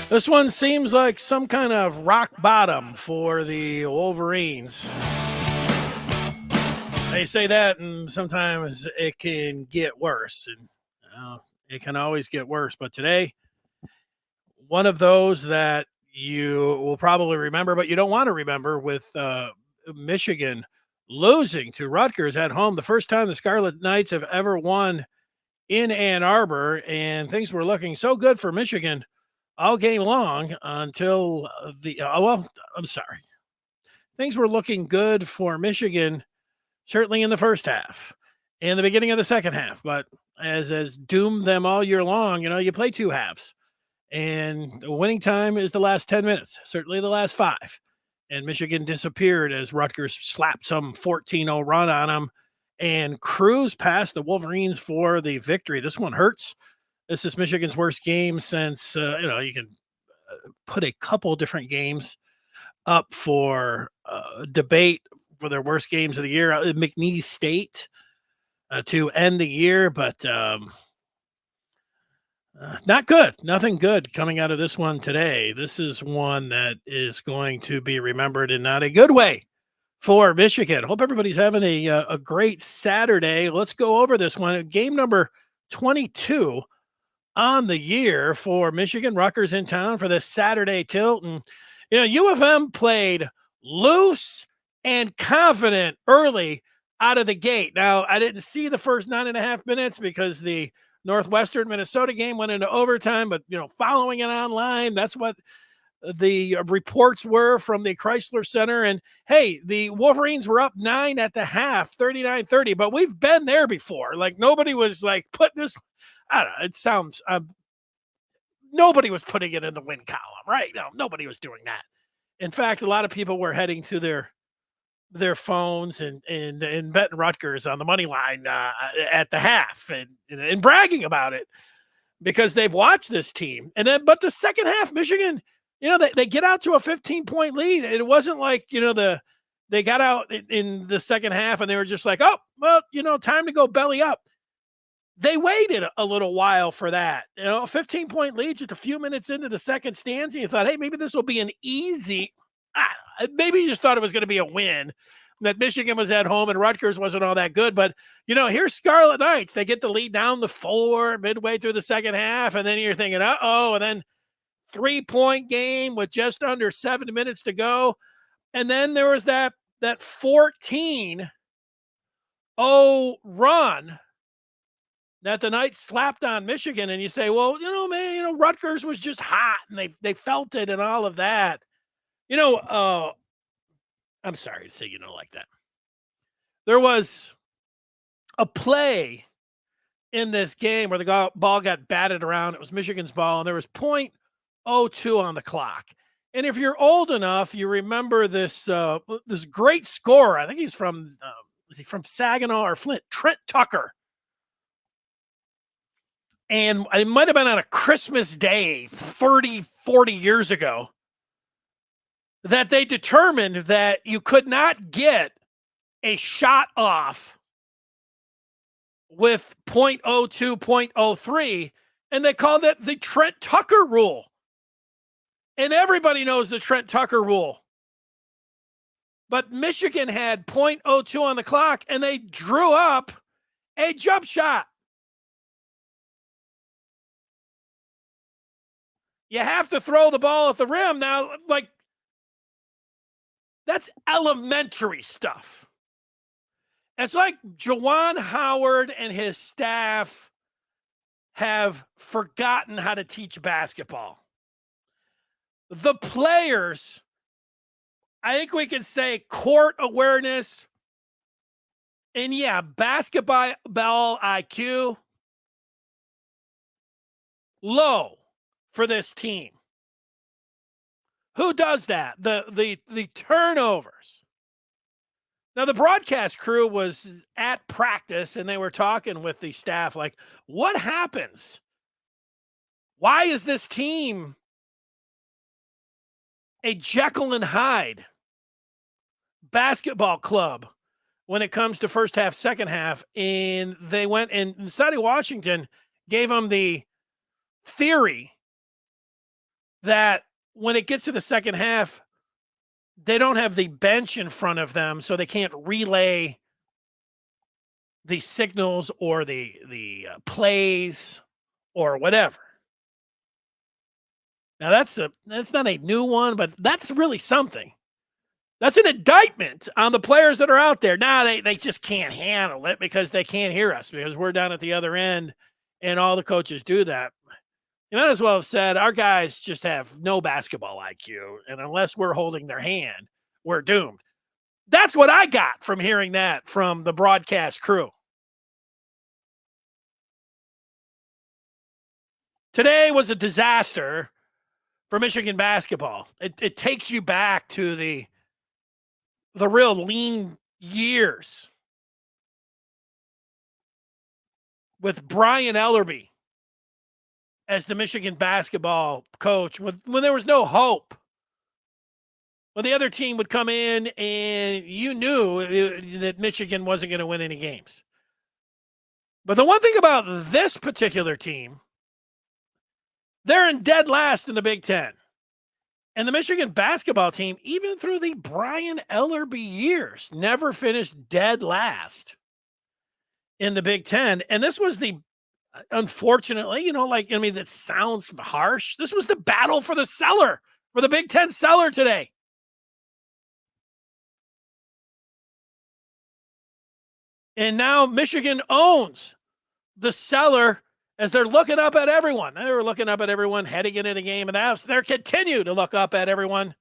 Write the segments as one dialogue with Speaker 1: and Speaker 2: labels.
Speaker 1: This one seems like some kind of rock bottom for the Wolverines. They say that, and sometimes it can get worse, and it can always get worse. But today, one of those that you will probably remember, but you don't want to remember, with Michigan losing to Rutgers at home, the first time the Scarlet Knights have ever won in Ann Arbor, and things were looking so good for Michigan all game long until I'm sorry. Things were looking good for Michigan, certainly in the first half and the beginning of the second half. But as doomed them all year long, you play two halves, and the winning time is the last 10 minutes, certainly the last five. And Michigan disappeared as Rutgers slapped some 14-0 run on them and cruised past the Wolverines for the victory. This one hurts. This is Michigan's worst game since, you can put a couple different games up for debate for their worst games of the year. McNeese State to end the year, but not good. Nothing good coming out of this one today. This is one that is going to be remembered in not a good way for Michigan. Hope everybody's having a great Saturday. Let's go over this one. Game number 22 on the year for Michigan. Rutgers in town for this Saturday tilt. And, U of M played loose and confident early out of the gate. Now, I didn't see the first 9.5 minutes because the Northwestern Minnesota game went into overtime, but, following it online, that's what the reports were from the Chrysler Center. And hey, the Wolverines were up 9 at the half, 39-30, but we've been there before. Like, nobody was like putting this, I don't know, it sounds, nobody was putting it in the win column, right? No, nobody was doing that. In fact, a lot of people were heading to their phones and betting Rutgers on the money line at the half and bragging about it because they've watched this team. And then, but the second half, Michigan, they get out to a 15-point lead. It wasn't like, they got out in the second half and they were just like, oh, well, time to go belly up. They waited a little while for that. A 15-point lead just a few minutes into the second stanza. You thought, hey, maybe this will be an easy, maybe you just thought it was going to be a win, that Michigan was at home and Rutgers wasn't all that good. But, here's Scarlet Knights. They get the lead down the 4 midway through the second half. And then you're thinking, uh-oh, and then 3-point game with just under 7 minutes to go. And then there was that 14-0 run that the Knights slapped on Michigan. And you say, well, man, Rutgers was just hot and they felt it and all of that. I'm sorry to say, like that. There was a play in this game where the ball got batted around. It was Michigan's ball, and there was .02 on the clock. And if you're old enough, you remember this great scorer. I think he's from is he from Saginaw or Flint? Trent Tucker. And it might have been on a Christmas day 30, 40 years ago that they determined that you could not get a shot off with .02, .03, and they called it the Trent Tucker rule. And everybody knows the Trent Tucker rule. But Michigan had .02 on the clock, and they drew up a jump shot. You have to throw the ball at the rim. Now, like, that's elementary stuff. It's like Juwan Howard and his staff have forgotten how to teach basketball. The players, I think we can say court awareness and, basketball IQ, low for this team. Who does that? The turnovers. Now, the broadcast crew was at practice, and they were talking with the staff, like, what happens? Why is this team a Jekyll and Hyde basketball club when it comes to first half, second half? And they went, and Sonny Washington gave them the theory that when it gets to the second half, they don't have the bench in front of them, so they can't relay the signals or the plays or whatever. Now that's not a new one, but that's really something. That's an indictment on the players that are out there. Now they just can't handle it because they can't hear us because we're down at the other end, and all the coaches do that. You might as well have said our guys just have no basketball IQ, and unless we're holding their hand, we're doomed. That's what I got from hearing that from the broadcast crew. Today was a disaster for Michigan basketball. It takes you back to the real lean years with Brian Ellerby as the Michigan basketball coach when there was no hope. When the other team would come in and you knew that Michigan wasn't going to win any games. But the one thing about this particular team, they're in dead last in the Big Ten. And the Michigan basketball team, even through the Brian Ellerby years, never finished dead last in the Big Ten. And this was unfortunately, that sounds harsh. This was the battle for the cellar, for the Big Ten cellar today. And now Michigan owns the cellar as they're looking up at everyone. They were looking up at everyone heading into the game, and now they're continue to look up at everyone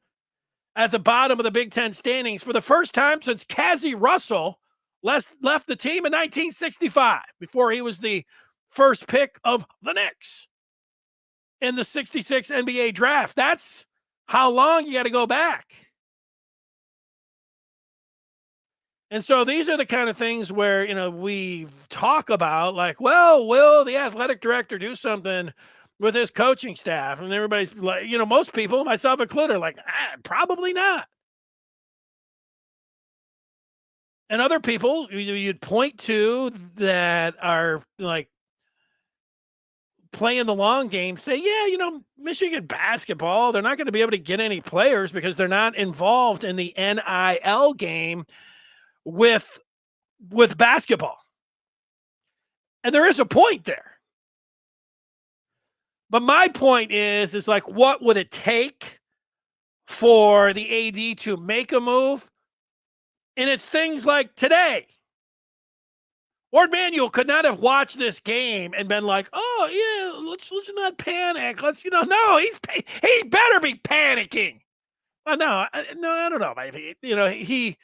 Speaker 1: at the bottom of the Big Ten standings for the first time since Cassie Russell left the team in 1965, before he was the first pick of the Knicks in the 66 NBA draft. That's how long you got to go back. And so these are the kind of things where, we talk about like, well, will the athletic director do something with his coaching staff? And everybody's like, most people, myself included, are like, probably not. And other people you'd point to that are like playing the long game say, yeah, Michigan basketball, they're not going to be able to get any players because they're not involved in the NIL game with basketball. And there is a point there. But my point is like, what would it take for the AD to make a move? And it's things like today. Ward Manuel could not have watched this game and been like, oh, yeah, let's not panic. Let's, no, he better be panicking. No, I don't know. He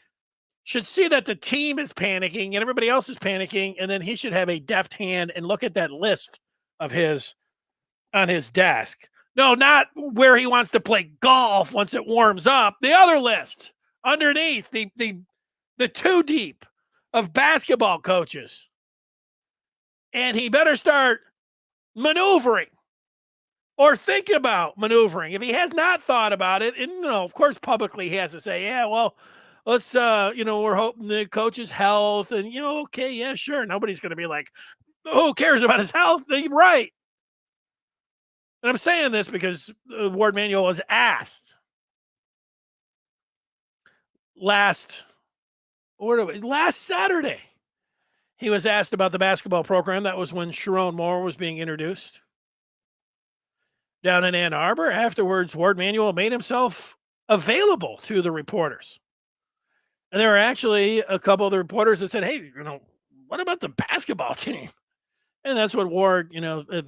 Speaker 1: should see that the team is panicking and everybody else is panicking, and then he should have a deft hand and look at that list of his on his desk. No, not where he wants to play golf once it warms up. The other list underneath, the two deep of basketball coaches. And he better start maneuvering or thinking about maneuvering. If he has not thought about it, and of course publicly he has to say, yeah, well, let's, we're hoping the coach's health and, okay, yeah, sure. Nobody's going to be like, who cares about his health? You're right. And I'm saying this because Ward Manuel was asked last Saturday. He was asked about the basketball program. That was when Sharon Moore was being introduced down in Ann Arbor. Afterwards, Ward Manuel made himself available to the reporters. And there were actually a couple of the reporters that said, hey, what about the basketball team? And that's what Ward,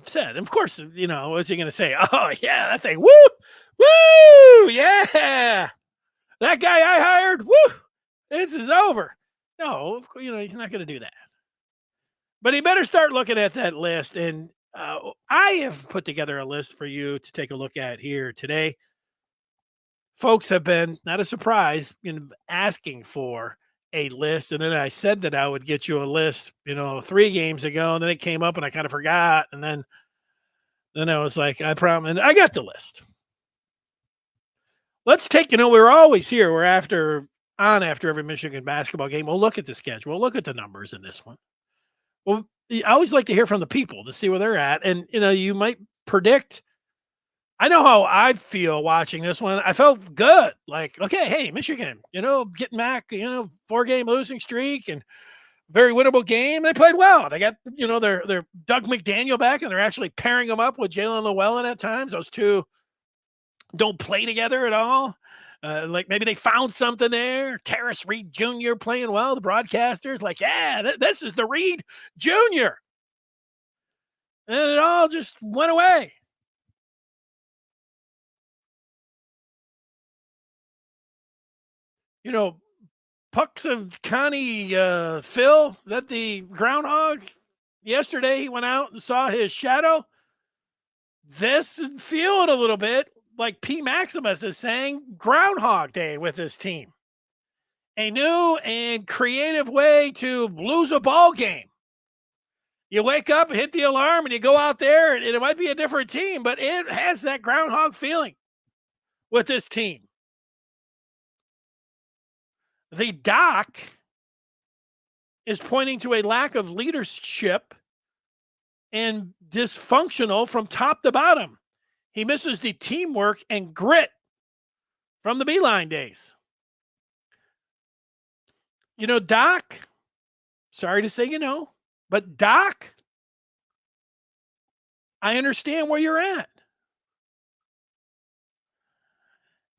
Speaker 1: said. And of course, what's he going to say? Oh, yeah, that thing. Woo, yeah. That guy I hired, woo, this is over. No, he's not going to do that. But he better start looking at that list. And I have put together a list for you to take a look at here today. Folks have been, not a surprise, asking for a list. And then I said that I would get you a list, 3 games ago. And then it came up and I kind of forgot. And then I was like, I promise. And I got the list. Let's take, we're always here. We're after every Michigan basketball game. We'll look at the schedule. We'll look at the numbers in this one. Well, I always like to hear from the people to see where they're at. And, you might predict. I know how I feel watching this one. I felt good. Like, okay, hey, Michigan, getting back, 4-game losing streak and very winnable game. They played well. They got, their Doug McDaniel back, and they're actually pairing them up with Jalen Llewellyn at times. Those two don't play together at all. Like maybe they found something there. Terrace Reed Jr. playing well. The broadcasters like, yeah, this is the Reed Jr. And it all just went away. Pucks of Connie Phil, is that the groundhog? Yesterday he went out and saw his shadow. This is feeling a little bit like P. Maximus is saying Groundhog Day with his team. A new and creative way to lose a ball game. You wake up, hit the alarm, and you go out there, and it might be a different team, but it has that groundhog feeling with this team. The doc is pointing to a lack of leadership and dysfunctional from top to bottom. He misses the teamwork and grit from the Beeline days. Doc, sorry to say but Doc, I understand where you're at.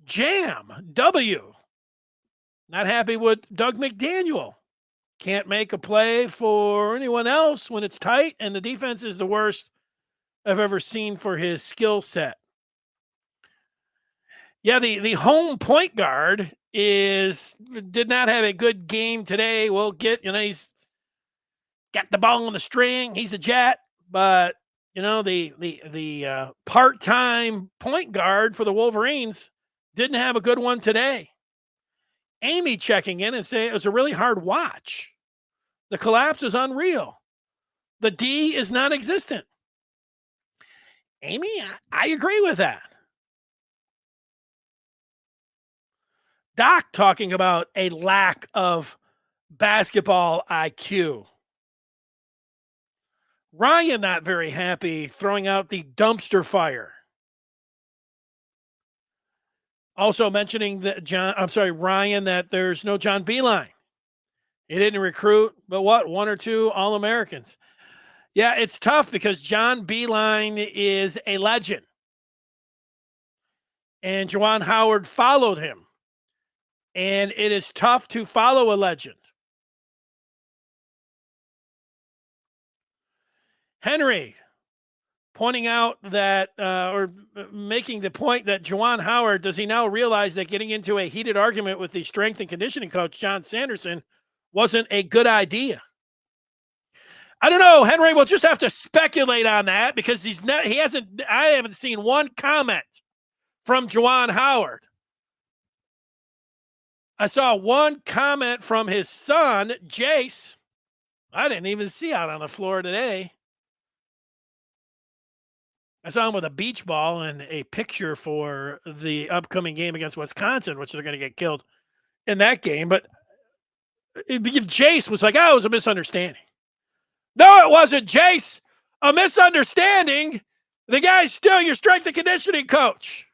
Speaker 1: Jam, W, not happy with Doug McDaniel. Can't make a play for anyone else when it's tight, and the defense is the worst I've ever seen for his skill set. Yeah, the home point guard did not have a good game today. We'll get, he's got the ball on the string. He's a jet, but the part-time point guard for the Wolverines didn't have a good one today. Amy checking in and saying it was a really hard watch. The collapse is unreal. The D is non-existent. Amy, I agree with that. Doc talking about a lack of basketball IQ. Ryan not very happy, throwing out the dumpster fire. Also mentioning that Ryan, that there's no John Beeline. He didn't recruit, but one or two All-Americans. Yeah, it's tough because John Beeline is a legend. And Juwan Howard followed him. And it is tough to follow a legend. Henry pointing out that, or making the point that Juwan Howard, does he now realize that getting into a heated argument with the strength and conditioning coach, John Sanderson, wasn't a good idea? I don't know, Henry. We'll just have to speculate on that because I haven't seen one comment from Juwan Howard. I saw one comment from his son, Jace. I didn't even see out on the floor today. I saw him with a beach ball and a picture for the upcoming game against Wisconsin, which they're going to get killed in that game. But Jace was like, it was a misunderstanding. No, it wasn't, Jace. A misunderstanding. The guy's still your strength and conditioning coach.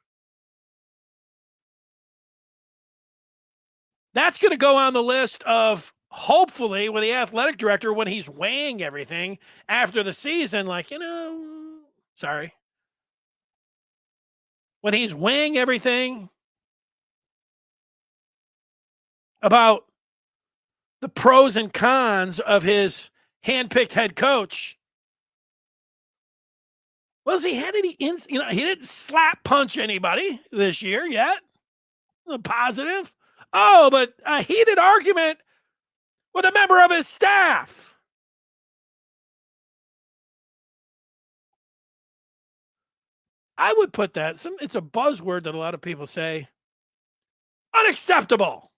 Speaker 1: That's going to go on the list of, hopefully, with the athletic director when he's weighing everything after the season, like, sorry. When he's weighing everything about the pros and cons of his handpicked head coach. Was he had any he didn't slap punch anybody this year yet. Positive. Oh, but a heated argument with a member of his staff. I would put that, it's a buzzword that a lot of people say, unacceptable.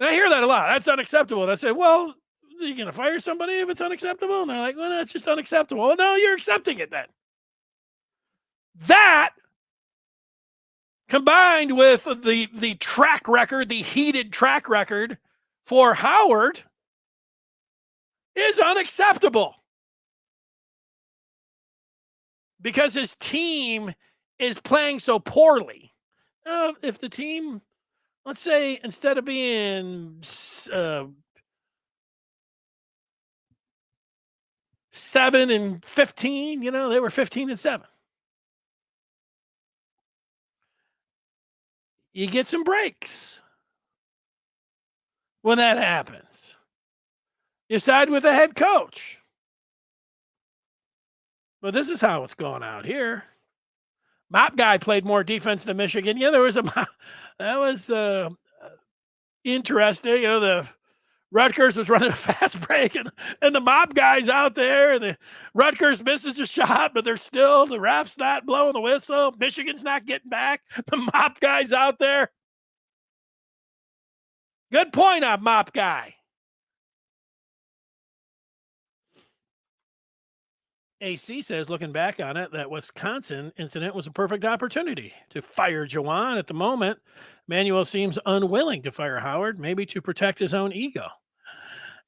Speaker 1: And I hear that a lot. That's unacceptable. And I say, well, are you going to fire somebody if it's unacceptable? And they're like, well, that's just unacceptable. Well, no, you're accepting it then. That, combined with the track record, the heated track record for Howard, is unacceptable. Because his team is playing so poorly. If the team, let's say, instead of being 7-15, they were 15-7. You get some breaks when that happens. You side with the head coach. But this is how it's going out here. Mop guy played more defense than Michigan. Yeah, there was that was interesting. The Rutgers was running a fast break, and the Mop guy's out there. And the Rutgers misses a shot, but the ref's not blowing the whistle. Michigan's not getting back. The Mop guy's out there. Good point on Mop guy. AC says, looking back on it, that Wisconsin incident was a perfect opportunity to fire Juwan. At the moment, Manuel seems unwilling to fire Howard, maybe to protect his own ego.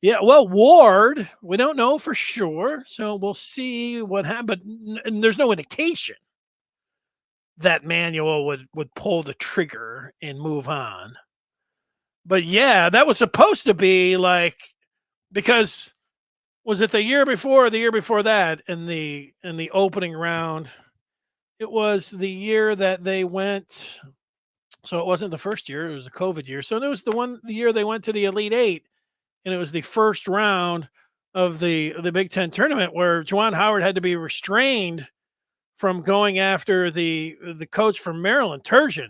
Speaker 1: Yeah, well, Ward, we don't know for sure, so we'll see what happens. But there's no indication that Manuel would pull the trigger and move on. But yeah, that was supposed to be because was it the year before or the year before that in the opening round? It was the year that they went. So it wasn't the first year; it was the COVID year. So it was the year they went to the Elite Eight, and it was the first round of the Big Ten tournament where Juwan Howard had to be restrained from going after the coach from Maryland, Turgeon.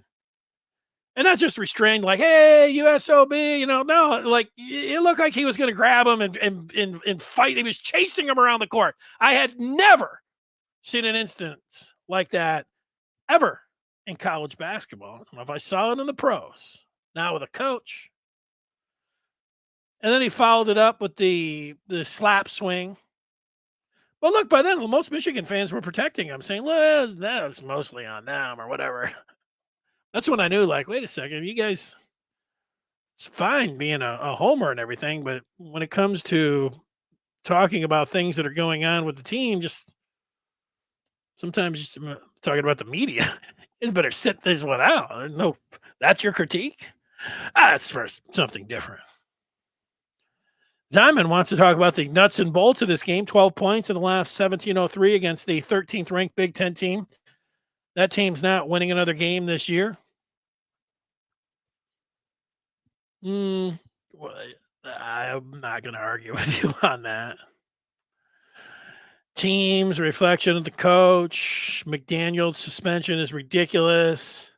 Speaker 1: And not just restrained, like, hey, USOB, no, it looked like he was going to grab him and fight. He was chasing him around the court. I had never seen an instance like that ever in college basketball. If I saw it in the pros, now with a coach. And then he followed it up with the slap swing. Well, look, by then, most Michigan fans were protecting him, saying, well, that's mostly on them or whatever. That's when I knew, wait a second, you guys, it's fine being a homer and everything, but when it comes to talking about things that are going on with the team, just sometimes just talking about the media, you better sit this one out. No, that's your critique? That's for something different. Ziman wants to talk about the nuts and bolts of this game. 12 points in the last 17:03 against the 13th ranked Big Ten team. That team's not winning another game this year. Well, I'm not going to argue with you on that. Team's reflection of the coach. McDaniel's suspension is ridiculous.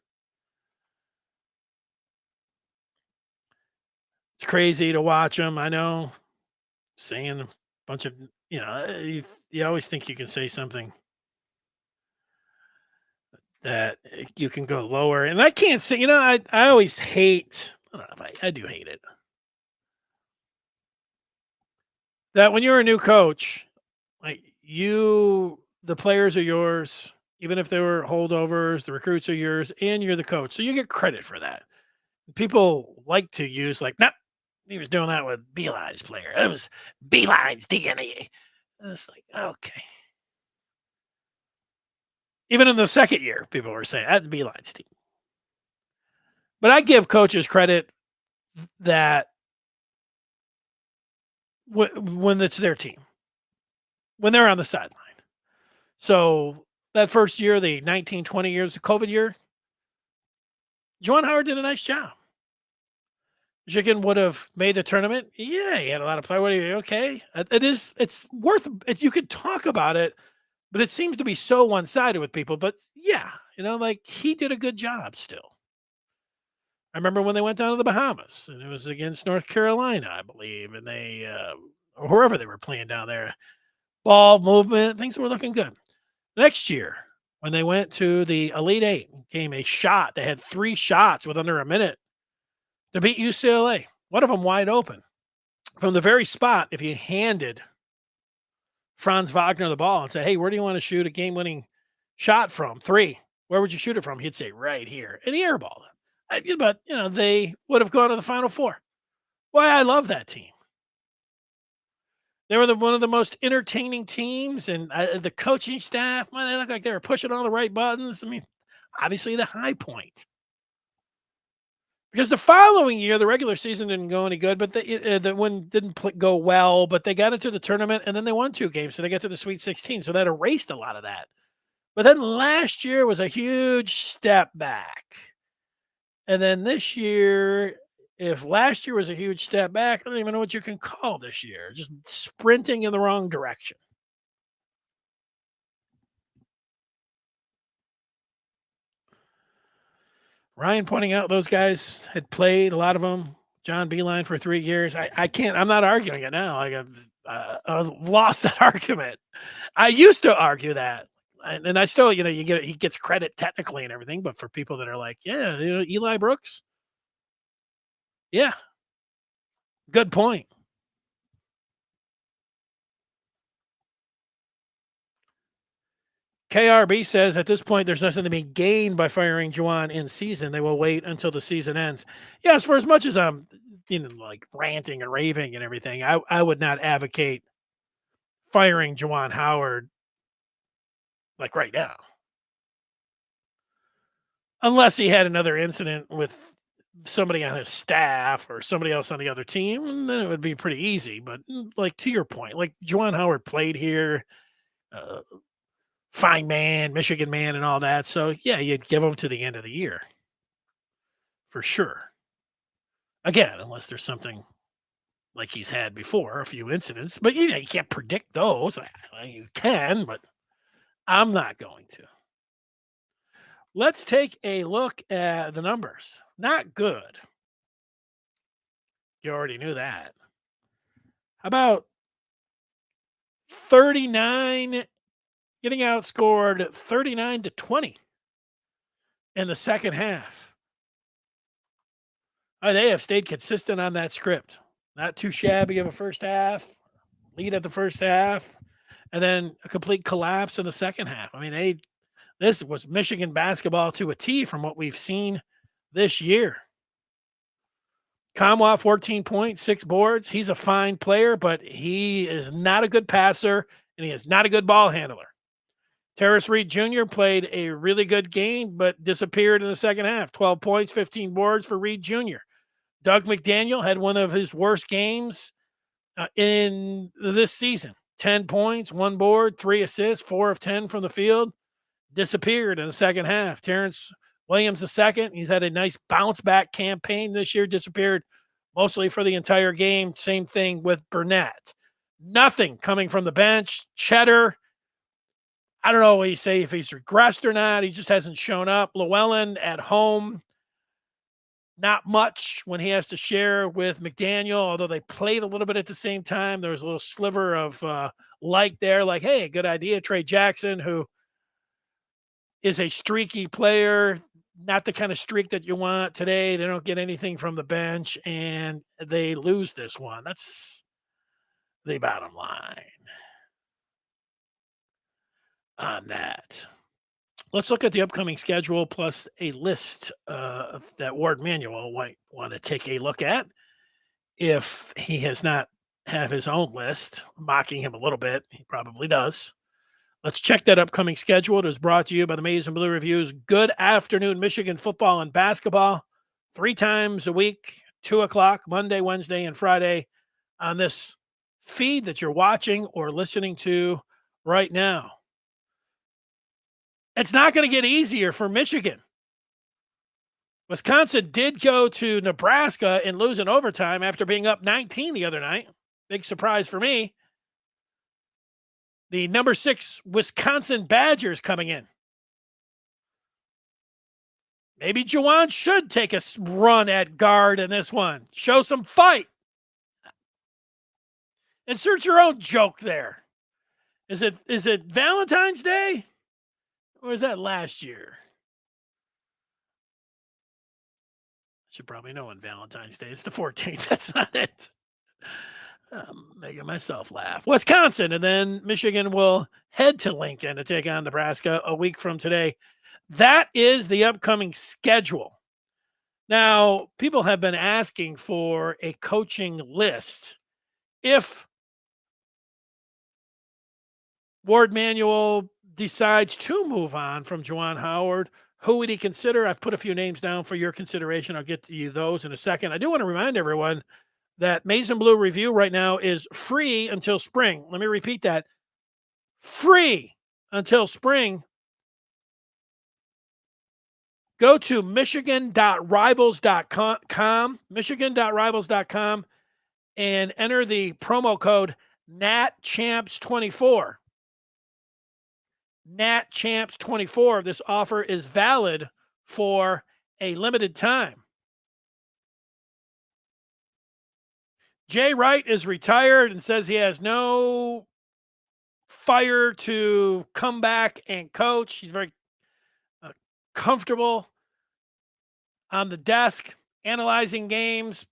Speaker 1: It's crazy to watch him. I know. Saying a bunch of, you always think you can say something that you can go lower. And I can't say, I always hate, I don't know if I do hate it, that when you're a new coach, the players are yours, even if they were holdovers, the recruits are yours, and you're the coach. So you get credit for that. People like to use nah, he was doing that with Beeline's player. It was Beeline's DNA. And it's okay. Even in the second year, people were saying that's Beeline's team. But I give coaches credit that when it's their team, when they're on the sideline. So that first year, the 19-20 years, the COVID year, Juwan Howard did a nice job. Michigan would have made the tournament. Yeah, he had a lot of play. Okay. It's worth it. You could talk about it, but it seems to be so one-sided with people. But yeah, he did a good job still. I remember when they went down to the Bahamas, and it was against North Carolina, I believe, and they, or wherever they were playing down there, ball movement, things were looking good. Next year, when they went to the Elite Eight, came a shot. They had 3 shots with under a minute to beat UCLA. One of them wide open. From the very spot, if you handed Franz Wagner the ball and say, hey, where do you want to shoot a game-winning shot from? 3. Where would you shoot it from? He'd say, right here. And he airballed it. But, they would have gone to the Final Four. Why, I love that team. They were one of the most entertaining teams, and the coaching staff, well, they looked like they were pushing all the right buttons. I mean, obviously the high point. Because the following year, the regular season didn't go any good, but the one didn't go well. But they got into the tournament, and then they won 2 games, so they got to the Sweet 16. So that erased a lot of that. But then last year was a huge step back, and then this year, if last year was a huge step back, I don't even know what you can call this year. Just sprinting in the wrong direction. Ryan pointing out those guys had played, a lot of them. John Beeline for 3 years. I can't. I'm not arguing it now. Like I've lost that argument. I used to argue that, and I still, he gets credit technically and everything, but for people that are like, yeah, Eli Brooks, yeah, good point. KRB says at this point, there's nothing to be gained by firing Juwan in season. They will wait until the season ends. Yes, for as much as I'm, like ranting and raving and everything, I would not advocate firing Juwan Howard like right now, unless he had another incident with somebody on his staff or somebody else on the other team, then it would be pretty easy. But like to your point, like Juwan Howard played here. Fine man, Michigan man, and all that. So yeah, you'd give him to the end of the year for sure. Again, unless there's something like he's had before, a few incidents, but you can't predict those. You can, but I'm not going to. Let's take a look at the numbers. Not good. You already knew that. How about 39 getting outscored 39-20 in the second half? They have stayed consistent on that script. Not too shabby of a first half, lead at the first half, and then a complete collapse in the second half. I mean, this was Michigan basketball to a T from what we've seen this year. Kamwa, 14 points, 6 boards. He's a fine player, but he is not a good passer, and he is not a good ball handler. Terrace Reed Jr. played a really good game, but disappeared in the second half. 12 points, 15 boards for Reed Jr. Doug McDaniel had one of his worst games in this season. 10 points, 1 board, 3 assists, 4 of 10 from the field. Disappeared in the second half. Terrence Williams II, he's had a nice bounce back campaign this year. Disappeared mostly for the entire game. Same thing with Burnett. Nothing coming from the bench. Cheddar, I don't know what you say if he's regressed or not. He just hasn't shown up. Llewellyn at home, not much when he has to share with McDaniel, although they played a little bit at the same time. There was a little sliver of light there, like, hey, good idea. Trey Jackson, who is a streaky player, not the kind of streak that you want today. They don't get anything from the bench, and they lose this one. That's the bottom line on that. Let's look at the upcoming schedule plus a list that Ward Manuel might want to take a look at if he has not have his own list. Mocking him a little bit. He probably does. Let's check that upcoming schedule. It is brought to you by the Maize and Blue Reviews. Good afternoon, Michigan football and basketball. 3 times a week, 2 o'clock, Monday, Wednesday, and Friday on this feed that you're watching or listening to right now. It's not going to get easier for Michigan. Wisconsin did go to Nebraska and lose in overtime after being up 19 the other night. Big surprise for me. The number 6 Wisconsin Badgers coming in. Maybe Juwan should take a run at guard in this one. Show some fight. Insert your own joke there. Is it Valentine's Day? Or was that last year? Should probably know on Valentine's Day. It's the 14th. That's not it. I'm making myself laugh. Wisconsin, and then Michigan will head to Lincoln to take on Nebraska a week from today. That is the upcoming schedule. Now, people have been asking for a coaching list. If Ward Manuel decides to move on from Juwan Howard. Who would he consider? I've put a few names down for your consideration. I'll get to you those in a second. I do want to remind everyone that Maize and Blue Review right now is free until spring. Let me repeat that. Free until spring. Go to michigan.rivals.com, michigan.rivals.com, and enter the promo code NATChamps24. NATChamps24. This offer is valid for a limited time. Jay Wright is retired and says he has no fire to come back and coach. He's very comfortable on the desk analyzing games.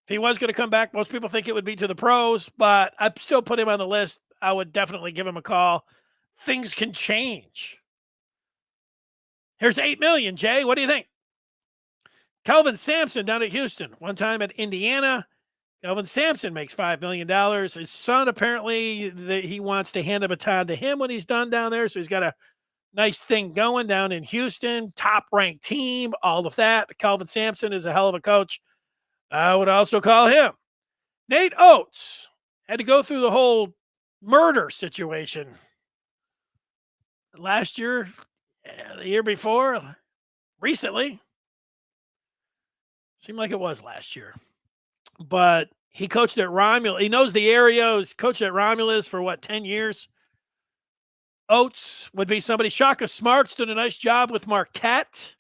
Speaker 1: If he was going to come back, most people think it would be to the pros, but I'd still put him on the list. I would definitely give him a call. Things can change. Here's $8 million, Jay. What do you think? Kelvin Sampson down at Houston. One time at Indiana. Kelvin Sampson makes $5 million. His son, apparently, he wants to hand the baton to him when he's done down there. So he's got a nice thing going down in Houston. Top-ranked team, all of that. But Kelvin Sampson is a hell of a coach. I would also call him. Nate Oates had to go through the whole murder situation last year, the year before, recently. Seemed like it was last year. But he coached at Romulus. He knows the area. He's coached at Romulus for, 10 years? Oates would be somebody. Shaka Smart's done a nice job with Marquette.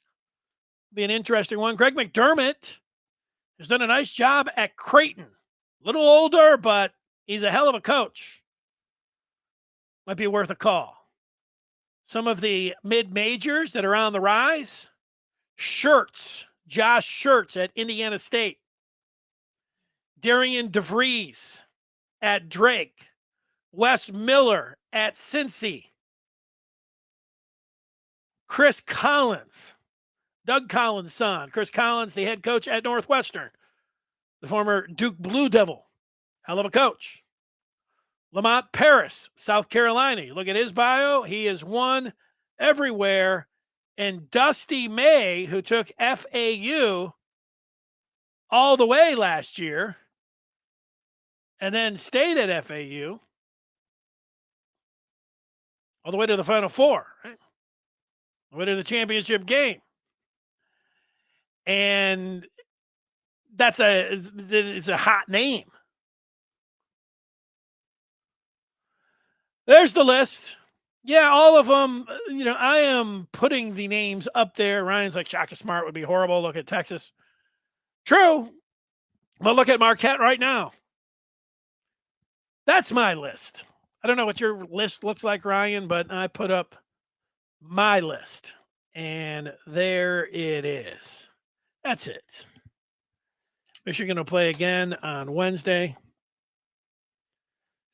Speaker 1: Be an interesting one. Greg McDermott has done a nice job at Creighton. A little older, but he's a hell of a coach. Might be worth a call. Some of the mid-majors that are on the rise. Josh Schertz at Indiana State. Darian DeVries at Drake. Wes Miller at Cincy. Chris Collins, Doug Collins' son. Chris Collins, the head coach at Northwestern. The former Duke Blue Devil. Hell of a coach. Lamont Paris, South Carolina. You look at his bio, he has won everywhere. And Dusty May, who took FAU all the way last year and then stayed at FAU all the way to the Final Four, right? All the way to the championship game. And it's a hot name. There's the list. Yeah, all of them. I am putting the names up there. Ryan's like, Shaka Smart would be horrible. Look at Texas. True. But look at Marquette right now. That's my list. I don't know what your list looks like, Ryan, but I put up my list. And there it is. That's it. Michigan will play again on Wednesday.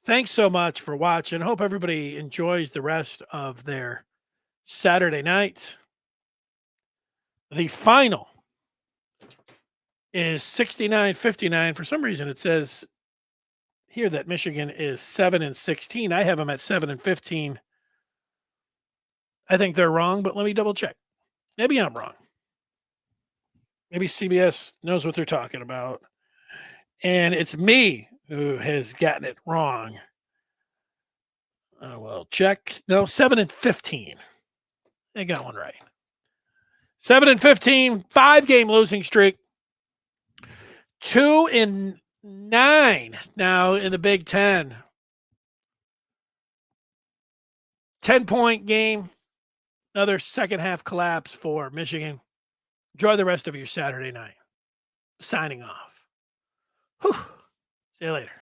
Speaker 1: Thanks so much for watching. Hope everybody enjoys the rest of their Saturday night. The final is 69-59. For some reason, it says here that Michigan is 7-16. I have them at 7-15. I think they're wrong, but let me double check. Maybe I'm wrong. Maybe CBS knows what they're talking about. And it's me who has gotten it wrong. Well, check. No, 7-15. They got one right. 7-15, 5-game losing streak. 2-9 now in the Big Ten. 10-point game. Another second half collapse for Michigan. Enjoy the rest of your Saturday night. Signing off. Whew. See you later.